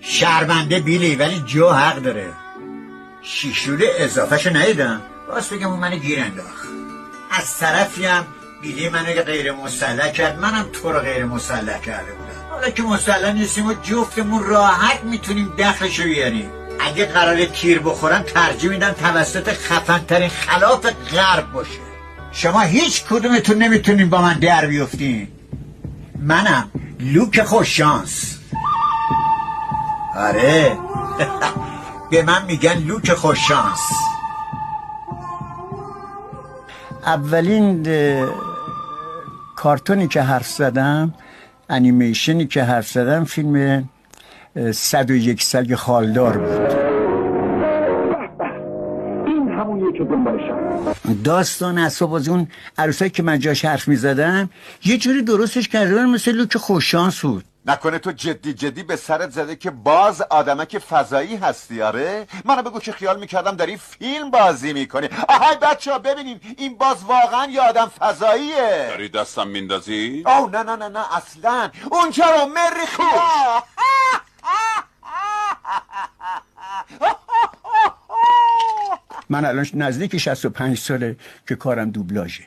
شرمنده بیلی، ولی جو حق داره. شیشلول اضافهشو ندیدم، باز بگم اون منو گیر انداخت. از طرفی هم بیلی منو غیر مسلح کرد، منم تو رو غیر مسلح کرده بودم. حالا که مسلح نیستیم و جفتمون راحت میتونیم دخلشو بیاریم. اگه قراره تیر بخورن ترجیح میدم توسط خفن‌ترین خلاف غرب باشه. شما هیچ کدومتون نمیتونین با من در بیفتین. منم لوک خوششانس. آره به من میگن لوک خوششانس. اولین کارتونی که حرف زدم، انیمیشنی که حرف زدم، فیلم 101 سگ خالدار بود. این همونیه که دنبالشم. داستان اسباب بازی، اون عروسایی که من جاش حرف میزدم یه جوری درستش کرده مثل لوک خوششانس بود. نکنه تو جدی به سرت زده که باز آدمک فضایی هستی؟ آره منو بگو که خیال میکردم داری فیلم بازی میکنی. آهای بچه ها ببینیم این باز واقعا یه آدم فضاییه. داری دستم میندازی؟ اوه نه اصلا اون که رو مریخی. من الان نزدیک 65 ساله که کارم دوبلاژه.